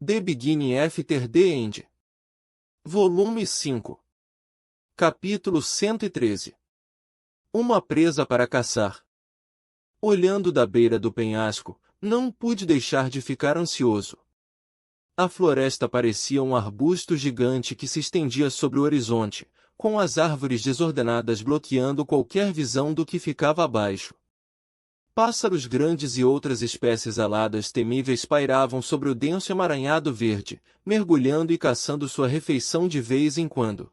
The Beginning After the End. Volume 5. Capítulo 113. Uma presa para caçar. Olhando da beira do penhasco, não pude deixar de ficar ansioso. A floresta parecia um arbusto gigante que se estendia sobre o horizonte, com as árvores desordenadas bloqueando qualquer visão do que ficava abaixo. Pássaros grandes e outras espécies aladas temíveis pairavam sobre o denso emaranhado verde, mergulhando e caçando sua refeição de vez em quando.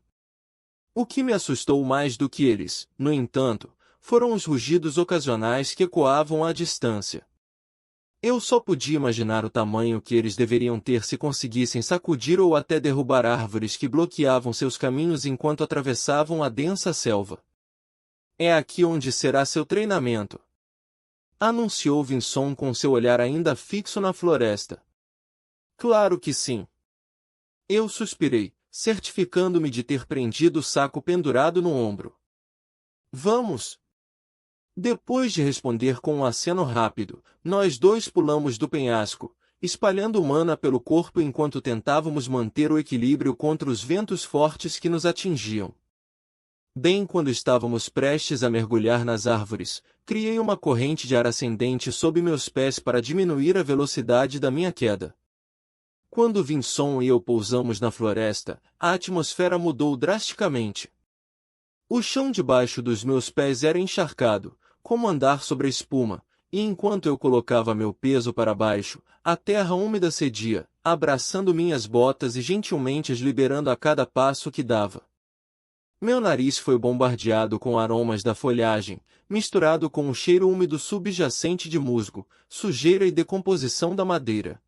O que me assustou mais do que eles, no entanto, foram os rugidos ocasionais que ecoavam à distância. Eu só podia imaginar o tamanho que eles deveriam ter se conseguissem sacudir ou até derrubar árvores que bloqueavam seus caminhos enquanto atravessavam a densa selva. É aqui onde será seu treinamento, anunciou Vinson com seu olhar ainda fixo na floresta. Claro que sim. Eu suspirei, certificando-me de ter prendido o saco pendurado no ombro. Vamos! Depois de responder com um aceno rápido, nós dois pulamos do penhasco, espalhando mana pelo corpo enquanto tentávamos manter o equilíbrio contra os ventos fortes que nos atingiam. Bem quando estávamos prestes a mergulhar nas árvores, criei uma corrente de ar ascendente sob meus pés para diminuir a velocidade da minha queda. Quando Vinson e eu pousamos na floresta, a atmosfera mudou drasticamente. O chão debaixo dos meus pés era encharcado, como andar sobre a espuma, e enquanto eu colocava meu peso para baixo, a terra úmida cedia, abraçando minhas botas e gentilmente as liberando a cada passo que dava. Meu nariz foi bombardeado com aromas da folhagem, misturado com um cheiro úmido subjacente de musgo, sujeira e decomposição da madeira.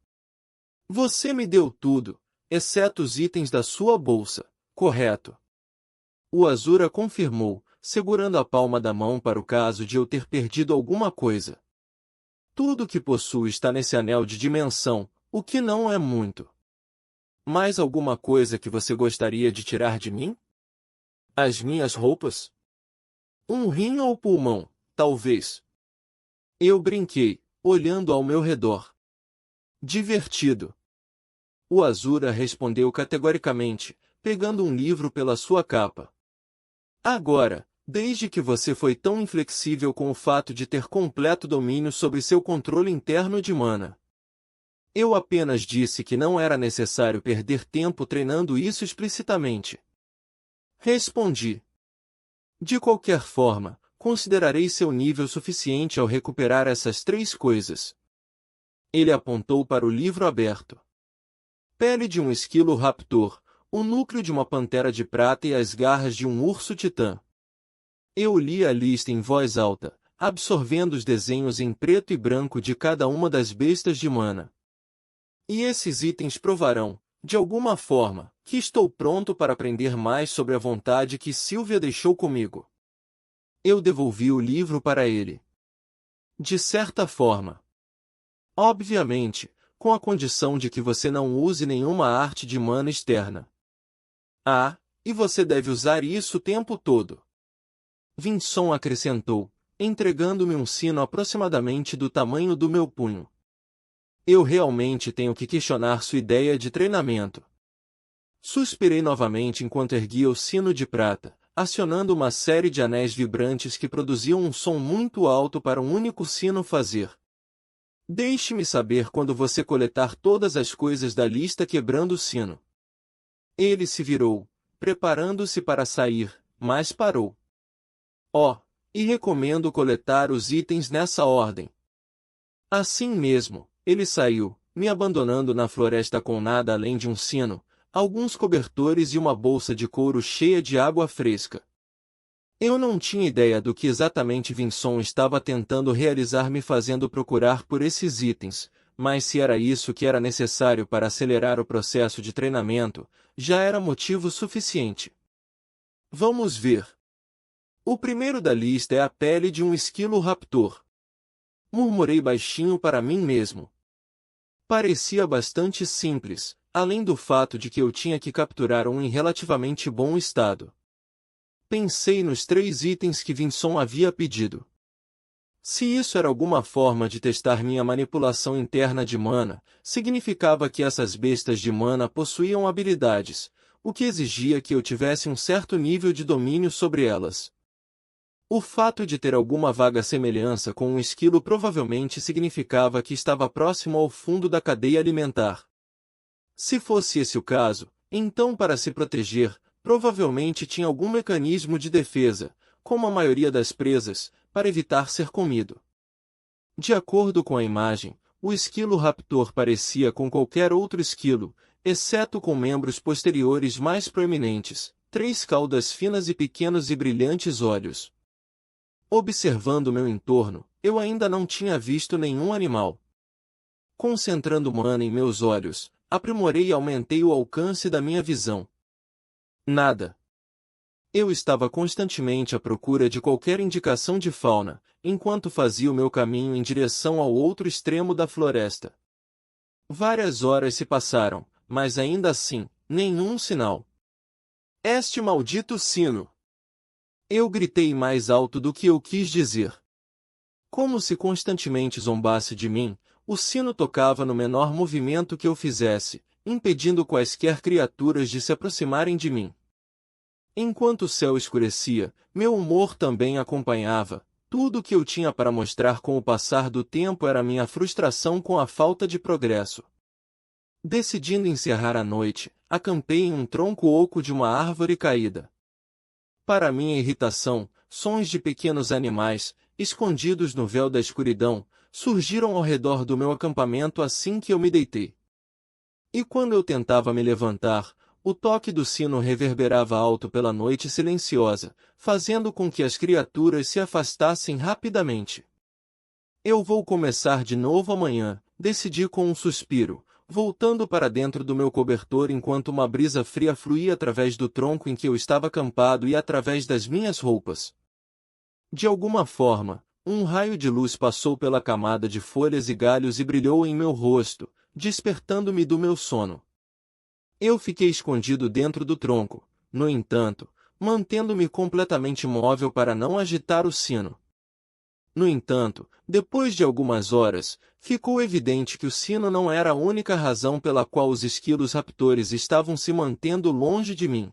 Você me deu tudo, exceto os itens da sua bolsa, correto? O Azura confirmou, segurando a palma da mão para o caso de eu ter perdido alguma coisa. Tudo que possuo está nesse anel de dimensão, o que não é muito. Mais alguma coisa que você gostaria de tirar de mim? As minhas roupas? Um rim ou pulmão, talvez. Eu brinquei, olhando ao meu redor. Divertido. O Azura respondeu categoricamente, pegando um livro pela sua capa. Agora, desde que você foi tão inflexível com o fato de ter completo domínio sobre seu controle interno de mana. Eu apenas disse que não era necessário perder tempo treinando isso explicitamente. Respondi. De qualquer forma, considerarei seu nível suficiente ao recuperar essas 3 coisas. Ele apontou para o livro aberto. Pele de um esquilo raptor, o núcleo de uma pantera de prata e as garras de um urso titã. Eu li a lista em voz alta, absorvendo os desenhos em preto e branco de cada uma das bestas de mana. E esses itens provarão, de alguma forma, que estou pronto para aprender mais sobre a vontade que Sylvia deixou comigo. Eu devolvi o livro para ele. De certa forma. Obviamente, com a condição de que você não use nenhuma arte de mana externa. Ah, e você deve usar isso o tempo todo. Vinson acrescentou, entregando-me um sino aproximadamente do tamanho do meu punho. Eu realmente tenho que questionar sua ideia de treinamento. Suspirei novamente enquanto erguia o sino de prata, acionando uma série de anéis vibrantes que produziam um som muito alto para um único sino fazer. Deixe-me saber quando você coletar todas as coisas da lista quebrando o sino. Ele se virou, preparando-se para sair, mas parou. Oh, e recomendo coletar os itens nessa ordem. Assim mesmo, ele saiu, me abandonando na floresta com nada além de um sino, alguns cobertores e uma bolsa de couro cheia de água fresca. Eu não tinha ideia do que exatamente Vinson estava tentando realizar me fazendo procurar por esses itens, mas se era isso que era necessário para acelerar o processo de treinamento, já era motivo suficiente. Vamos ver. O primeiro da lista é a pele de um esquilo raptor. Murmurei baixinho para mim mesmo. Parecia bastante simples, além do fato de que eu tinha que capturar um em relativamente bom estado. Pensei nos 3 itens que Vinson havia pedido. Se isso era alguma forma de testar minha manipulação interna de mana, significava que essas bestas de mana possuíam habilidades, o que exigia que eu tivesse um certo nível de domínio sobre elas. O fato de ter alguma vaga semelhança com um esquilo provavelmente significava que estava próximo ao fundo da cadeia alimentar. Se fosse esse o caso, então para se proteger, provavelmente tinha algum mecanismo de defesa, como a maioria das presas, para evitar ser comido. De acordo com a imagem, o esquilo raptor parecia com qualquer outro esquilo, exceto com membros posteriores mais proeminentes, 3 caudas finas e pequenos e brilhantes olhos. Observando meu entorno, eu ainda não tinha visto nenhum animal. Concentrando mana em meus olhos, aprimorei e aumentei o alcance da minha visão. Nada. Eu estava constantemente à procura de qualquer indicação de fauna, enquanto fazia o meu caminho em direção ao outro extremo da floresta. Várias horas se passaram, mas ainda assim, nenhum sinal. Este maldito sino! Eu gritei mais alto do que eu quis dizer. Como se constantemente zombasse de mim, o sino tocava no menor movimento que eu fizesse, impedindo quaisquer criaturas de se aproximarem de mim. Enquanto o céu escurecia, meu humor também acompanhava. Tudo o que eu tinha para mostrar com o passar do tempo era minha frustração com a falta de progresso. Decidindo encerrar a noite, acampei em um tronco oco de uma árvore caída. Para minha irritação, sons de pequenos animais, escondidos no véu da escuridão, surgiram ao redor do meu acampamento assim que eu me deitei. E quando eu tentava me levantar, o toque do sino reverberava alto pela noite silenciosa, fazendo com que as criaturas se afastassem rapidamente. Eu vou começar de novo amanhã, decidi com um suspiro, voltando para dentro do meu cobertor enquanto uma brisa fria fluía através do tronco em que eu estava acampado e através das minhas roupas. De alguma forma, um raio de luz passou pela camada de folhas e galhos e brilhou em meu rosto, despertando-me do meu sono. Eu fiquei escondido dentro do tronco, no entanto, mantendo-me completamente móvel para não agitar o sino. No entanto, depois de algumas horas, ficou evidente que o sino não era a única razão pela qual os esquilos raptores estavam se mantendo longe de mim.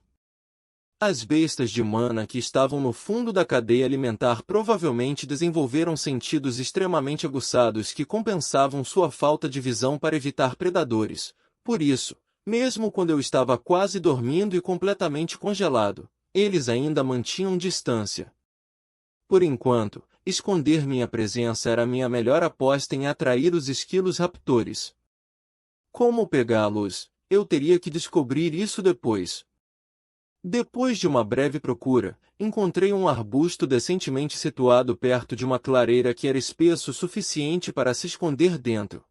As bestas de mana que estavam no fundo da cadeia alimentar provavelmente desenvolveram sentidos extremamente aguçados que compensavam sua falta de visão para evitar predadores. Por isso, mesmo quando eu estava quase dormindo e completamente congelado, eles ainda mantinham distância. Por enquanto, esconder minha presença era minha melhor aposta em atrair os esquilos raptores. Como pegá-los? Eu teria que descobrir isso depois. Depois de uma breve procura, encontrei um arbusto decentemente situado perto de uma clareira que era espesso o suficiente para se esconder dentro.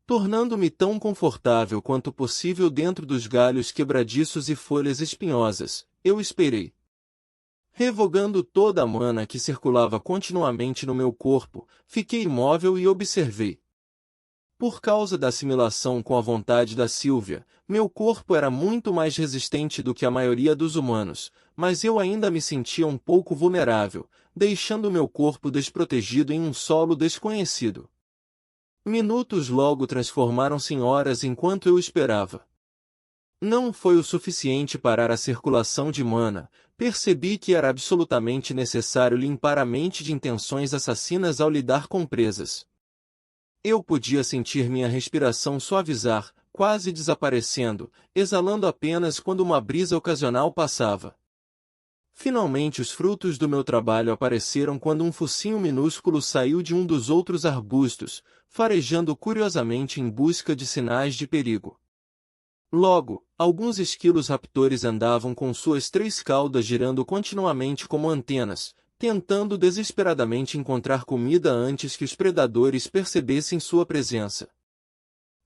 Tornando-me tão confortável quanto possível dentro dos galhos quebradiços e folhas espinhosas, eu esperei. Revogando toda a mana que circulava continuamente no meu corpo, fiquei imóvel e observei. Por causa da assimilação com a vontade da Sylvia, meu corpo era muito mais resistente do que a maioria dos humanos, mas eu ainda me sentia um pouco vulnerável, deixando meu corpo desprotegido em um solo desconhecido. Minutos logo transformaram-se em horas enquanto eu esperava. Não foi o suficiente parar a circulação de mana, percebi que era absolutamente necessário limpar a mente de intenções assassinas ao lidar com presas. Eu podia sentir minha respiração suavizar, quase desaparecendo, exalando apenas quando uma brisa ocasional passava. Finalmente os frutos do meu trabalho apareceram quando um focinho minúsculo saiu de um dos outros arbustos, farejando curiosamente em busca de sinais de perigo. Logo, alguns esquilos raptores andavam com suas 3 caudas girando continuamente como antenas, tentando desesperadamente encontrar comida antes que os predadores percebessem sua presença.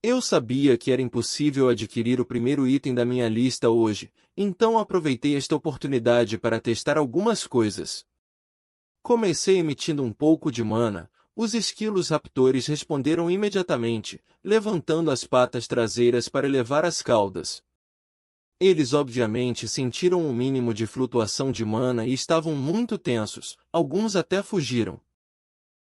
Eu sabia que era impossível adquirir o primeiro item da minha lista hoje, então aproveitei esta oportunidade para testar algumas coisas. Comecei emitindo um pouco de mana. Os esquilos raptores responderam imediatamente, levantando as patas traseiras para elevar as caudas. Eles obviamente sentiram um mínimo de flutuação de mana e estavam muito tensos, alguns até fugiram.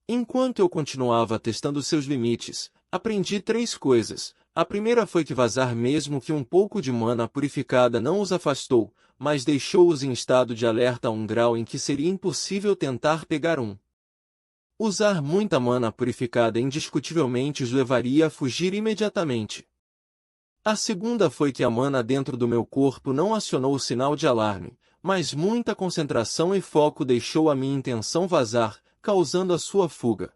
Enquanto eu continuava testando seus limites, aprendi 3 coisas. A primeira foi que vazar mesmo que um pouco de mana purificada não os afastou, mas deixou-os em estado de alerta a um grau em que seria impossível tentar pegar um. Usar muita mana purificada indiscutivelmente os levaria a fugir imediatamente. A segunda foi que a mana dentro do meu corpo não acionou o sinal de alarme, mas muita concentração e foco deixou a minha intenção vazar, causando a sua fuga.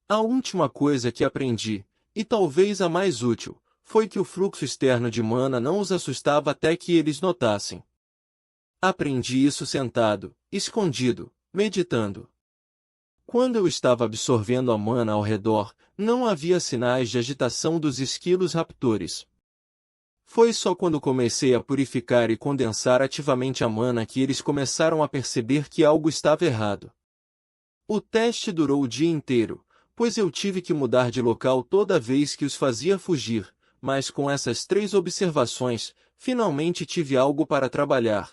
A última coisa que aprendi, e talvez a mais útil, foi que o fluxo externo de mana não os assustava até que eles notassem. Aprendi isso sentado, escondido, meditando. Quando eu estava absorvendo a mana ao redor, não havia sinais de agitação dos esquilos raptores. Foi só quando comecei a purificar e condensar ativamente a mana que eles começaram a perceber que algo estava errado. O teste durou o dia inteiro, pois eu tive que mudar de local toda vez que os fazia fugir, mas com essas 3 observações, finalmente tive algo para trabalhar.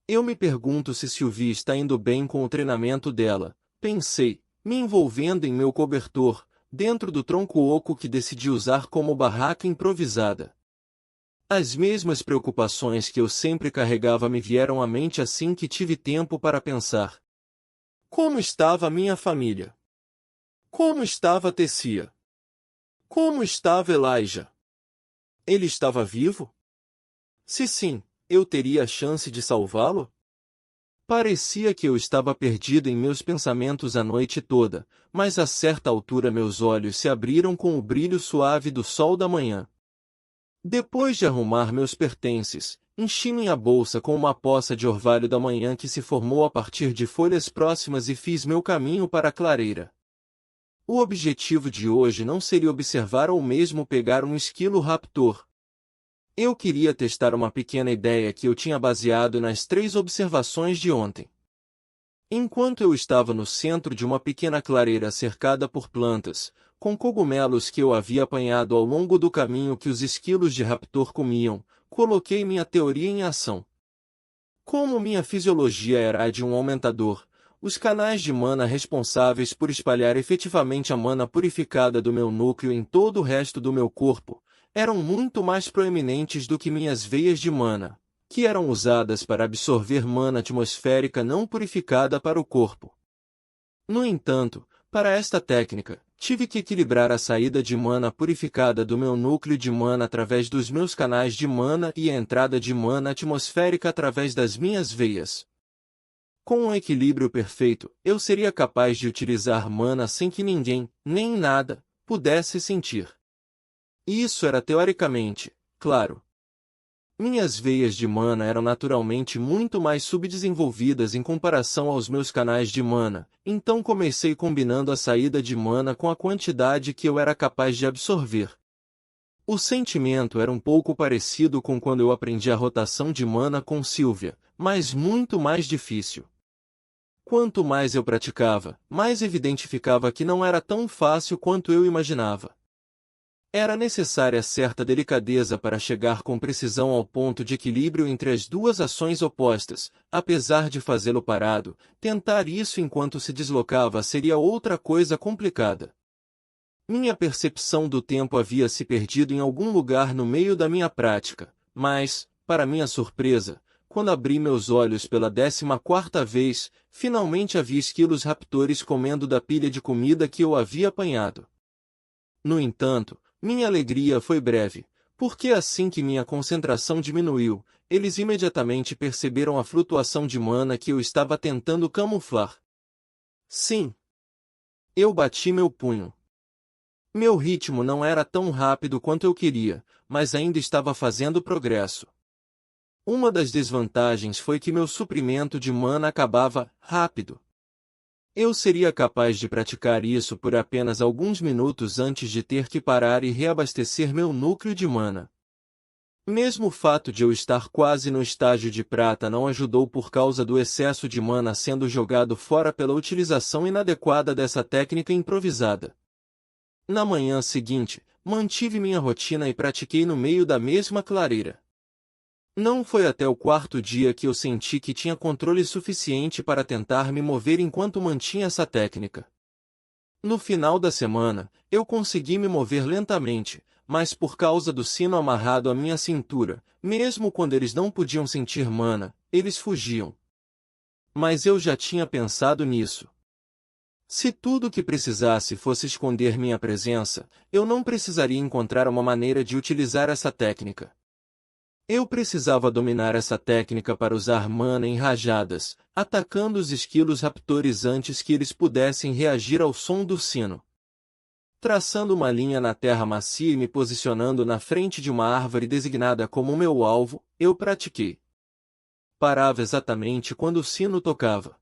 Eu me pergunto se Sylvie está indo bem com o treinamento dela, pensei, me envolvendo em meu cobertor, dentro do tronco oco que decidi usar como barraca improvisada. As mesmas preocupações que eu sempre carregava me vieram à mente assim que tive tempo para pensar. Como estava minha família? Como estava Tessia? Como estava Elijah? Ele estava vivo? Se sim, eu teria a chance de salvá-lo? Parecia que eu estava perdido em meus pensamentos a noite toda, mas a certa altura meus olhos se abriram com o brilho suave do sol da manhã. Depois de arrumar meus pertences, enchi minha bolsa com uma poça de orvalho da manhã que se formou a partir de folhas próximas e fiz meu caminho para a clareira. O objetivo de hoje não seria observar ou mesmo pegar um esquilo raptor. Eu queria testar uma pequena ideia que eu tinha baseado nas 3 observações de ontem. Enquanto eu estava no centro de uma pequena clareira cercada por plantas, com cogumelos que eu havia apanhado ao longo do caminho que os esquilos de raptor comiam, coloquei minha teoria em ação. Como minha fisiologia era a de um aumentador, os canais de mana responsáveis por espalhar efetivamente a mana purificada do meu núcleo em todo o resto do meu corpo, eram muito mais proeminentes do que minhas veias de mana, que eram usadas para absorver mana atmosférica não purificada para o corpo. No entanto, para esta técnica, tive que equilibrar a saída de mana purificada do meu núcleo de mana através dos meus canais de mana e a entrada de mana atmosférica através das minhas veias. Com um equilíbrio perfeito, eu seria capaz de utilizar mana sem que ninguém, nem nada, pudesse sentir. Isso era teoricamente, claro. Minhas veias de mana eram naturalmente muito mais subdesenvolvidas em comparação aos meus canais de mana, então comecei combinando a saída de mana com a quantidade que eu era capaz de absorver. O sentimento era um pouco parecido com quando eu aprendi a rotação de mana com Sylvia, mas muito mais difícil. Quanto mais eu praticava, mais evidente ficava que não era tão fácil quanto eu imaginava. Era necessária certa delicadeza para chegar com precisão ao ponto de equilíbrio entre as 2 ações opostas. Apesar de fazê-lo parado, tentar isso enquanto se deslocava seria outra coisa complicada. Minha percepção do tempo havia se perdido em algum lugar no meio da minha prática, mas, para minha surpresa, quando abri meus olhos pela 14ª vez, finalmente havia esquilos raptores comendo da pilha de comida que eu havia apanhado. No entanto, minha alegria foi breve, porque assim que minha concentração diminuiu, eles imediatamente perceberam a flutuação de mana que eu estava tentando camuflar. Sim. Eu bati meu punho. Meu ritmo não era tão rápido quanto eu queria, mas ainda estava fazendo progresso. Uma das desvantagens foi que meu suprimento de mana acabava rápido. Eu seria capaz de praticar isso por apenas alguns minutos antes de ter que parar e reabastecer meu núcleo de mana. Mesmo o fato de eu estar quase no estágio de prata não ajudou por causa do excesso de mana sendo jogado fora pela utilização inadequada dessa técnica improvisada. Na manhã seguinte, mantive minha rotina e pratiquei no meio da mesma clareira. Não foi até o 4º dia que eu senti que tinha controle suficiente para tentar me mover enquanto mantinha essa técnica. No final da semana, eu consegui me mover lentamente, mas por causa do sino amarrado à minha cintura, mesmo quando eles não podiam sentir mana, eles fugiam. Mas eu já tinha pensado nisso. Se tudo o que precisasse fosse esconder minha presença, eu não precisaria encontrar uma maneira de utilizar essa técnica. Eu precisava dominar essa técnica para usar mana em rajadas, atacando os esquilos raptores antes que eles pudessem reagir ao som do sino. Traçando uma linha na terra macia e me posicionando na frente de uma árvore designada como meu alvo, eu pratiquei. Parava exatamente quando o sino tocava.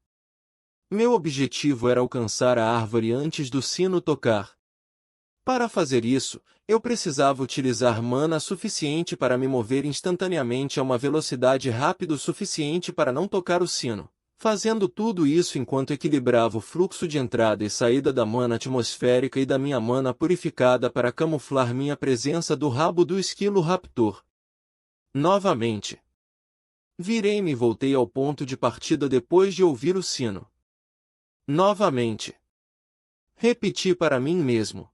Meu objetivo era alcançar a árvore antes do sino tocar. Para fazer isso, eu precisava utilizar mana suficiente para me mover instantaneamente a uma velocidade rápida o suficiente para não tocar o sino. Fazendo tudo isso enquanto equilibrava o fluxo de entrada e saída da mana atmosférica e da minha mana purificada para camuflar minha presença do rabo do esquilo raptor. Novamente. Virei-me e voltei ao ponto de partida depois de ouvir o sino. Novamente. Repeti para mim mesmo.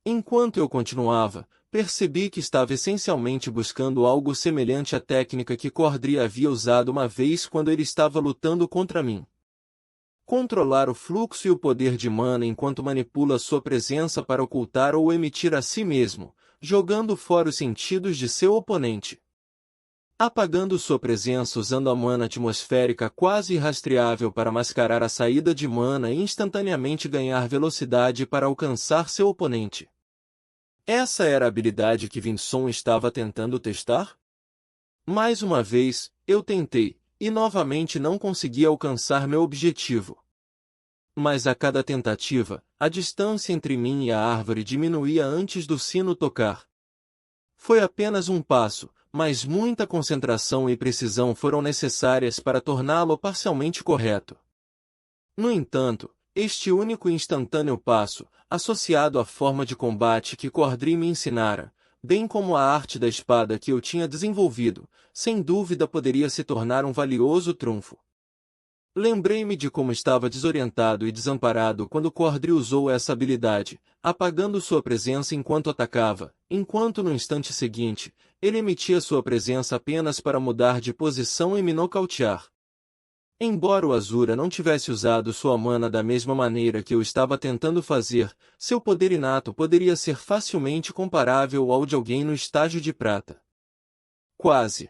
Enquanto eu continuava, percebi que estava essencialmente buscando algo semelhante à técnica que Cordry havia usado uma vez quando ele estava lutando contra mim. Controlar o fluxo e o poder de mana enquanto manipula sua presença para ocultar ou emitir a si mesmo, jogando fora os sentidos de seu oponente. Apagando sua presença usando a mana atmosférica quase irrastreável para mascarar a saída de mana e instantaneamente ganhar velocidade para alcançar seu oponente. Essa era a habilidade que Vincent estava tentando testar? Mais uma vez, eu tentei, e novamente não consegui alcançar meu objetivo. Mas a cada tentativa, a distância entre mim e a árvore diminuía antes do sino tocar. Foi apenas um passo, mas muita concentração e precisão foram necessárias para torná-lo parcialmente correto. No entanto, este único e instantâneo passo, associado à forma de combate que Cordry me ensinara, bem como a arte da espada que eu tinha desenvolvido, sem dúvida poderia se tornar um valioso trunfo. Lembrei-me de como estava desorientado e desamparado quando Cordry usou essa habilidade, apagando sua presença enquanto atacava, enquanto no instante seguinte, ele emitia sua presença apenas para mudar de posição e me nocautear. Embora o Azura não tivesse usado sua mana da mesma maneira que eu estava tentando fazer, seu poder inato poderia ser facilmente comparável ao de alguém no estágio de prata. Quase.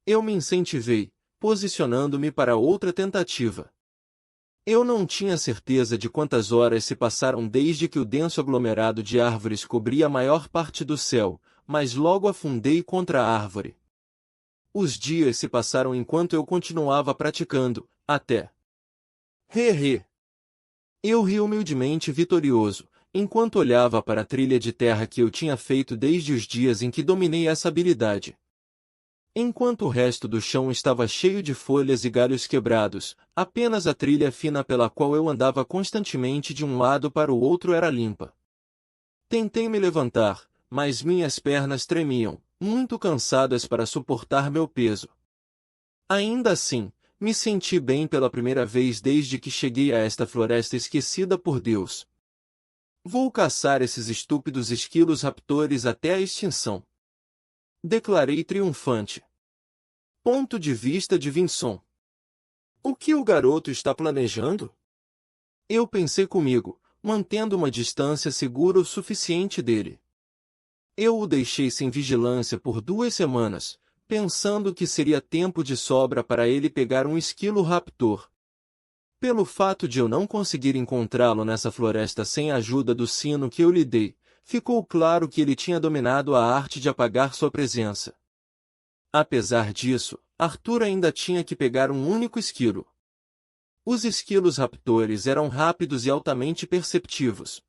Eu me incentivei, posicionando-me para outra tentativa. Eu não tinha certeza de quantas horas se passaram desde que o denso aglomerado de árvores cobria a maior parte do céu, mas logo afundei contra a árvore. Os dias se passaram enquanto eu continuava praticando, até. He. Eu ri humildemente vitorioso, enquanto olhava para a trilha de terra que eu tinha feito desde os dias em que dominei essa habilidade. Enquanto o resto do chão estava cheio de folhas e galhos quebrados, apenas a trilha fina pela qual eu andava constantemente de um lado para o outro era limpa. Tentei me levantar, mas minhas pernas tremiam, muito cansadas para suportar meu peso. Ainda assim, me senti bem pela primeira vez desde que cheguei a esta floresta esquecida por Deus. Vou caçar esses estúpidos esquilos raptores até a extinção. Declarei triunfante. Ponto de vista de Vincent. O que o garoto está planejando? Eu pensei comigo, mantendo uma distância segura o suficiente dele. Eu o deixei sem vigilância por 2 semanas, pensando que seria tempo de sobra para ele pegar um esquilo raptor. Pelo fato de eu não conseguir encontrá-lo nessa floresta sem a ajuda do sino que eu lhe dei, ficou claro que ele tinha dominado a arte de apagar sua presença. Apesar disso, Arthur ainda tinha que pegar um único esquilo. Os esquilos raptores eram rápidos e altamente perceptivos.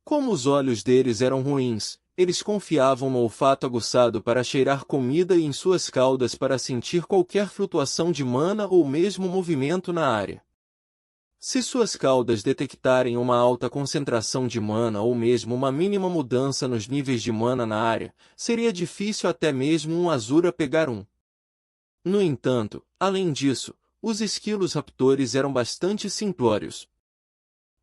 Como os olhos deles eram ruins, eles confiavam no olfato aguçado para cheirar comida e em suas caudas para sentir qualquer flutuação de mana ou mesmo movimento na área. Se suas caudas detectarem uma alta concentração de mana ou mesmo uma mínima mudança nos níveis de mana na área, seria difícil até mesmo um Azura pegar um. No entanto, além disso, os esquilos raptores eram bastante simplórios.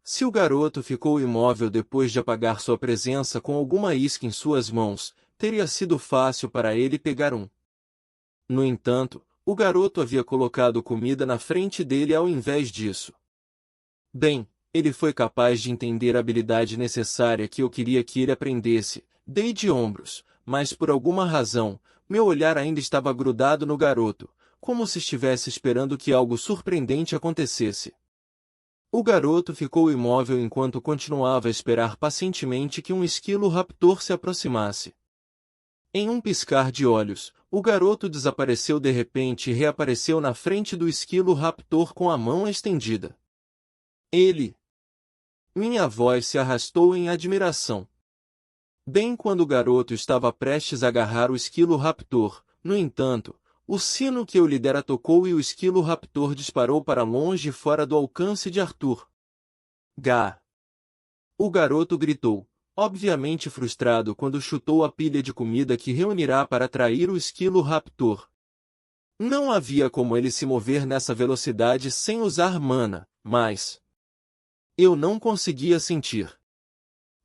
Se o garoto ficou imóvel depois de apagar sua presença com alguma isca em suas mãos, teria sido fácil para ele pegar um. No entanto, o garoto havia colocado comida na frente dele ao invés disso. Bem, ele foi capaz de entender a habilidade necessária que eu queria que ele aprendesse. Dei de ombros, mas por alguma razão, meu olhar ainda estava grudado no garoto, como se estivesse esperando que algo surpreendente acontecesse. O garoto ficou imóvel enquanto continuava a esperar pacientemente que um esquilo raptor se aproximasse. Em um piscar de olhos, o garoto desapareceu de repente e reapareceu na frente do esquilo raptor com a mão estendida. Ele! Minha voz se arrastou em admiração. Bem quando o garoto estava prestes a agarrar o esquilo raptor, no entanto, o sino que eu lhe dera tocou e o esquilo raptor disparou para longe fora do alcance de Arthur. Gá! O garoto gritou, obviamente frustrado quando chutou a pilha de comida que reunirá para atrair o esquilo raptor. Não havia como ele se mover nessa velocidade sem usar mana, mas eu não conseguia sentir.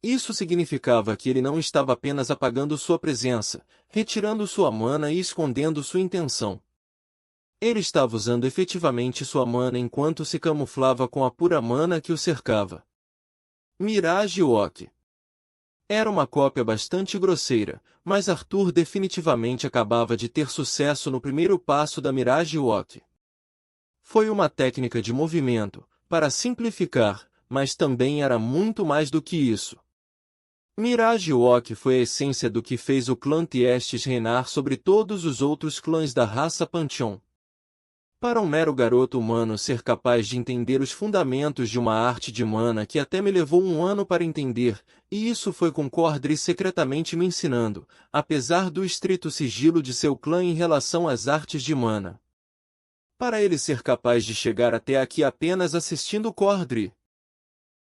Isso significava que ele não estava apenas apagando sua presença, retirando sua mana e escondendo sua intenção. Ele estava usando efetivamente sua mana enquanto se camuflava com a pura mana que o cercava. Mirage Walk. Era uma cópia bastante grosseira, mas Arthur definitivamente acabava de ter sucesso no primeiro passo da Mirage Walk. Foi uma técnica de movimento, para simplificar, mas também era muito mais do que isso. Mirage Walk foi a essência do que fez o clã Tiestes reinar sobre todos os outros clãs da raça Pantheon. Para um mero garoto humano ser capaz de entender os fundamentos de uma arte de mana que até me levou um ano para entender, e isso foi com Cordry secretamente me ensinando, apesar do estrito sigilo de seu clã em relação às artes de mana. Para ele ser capaz de chegar até aqui apenas assistindo Cordry,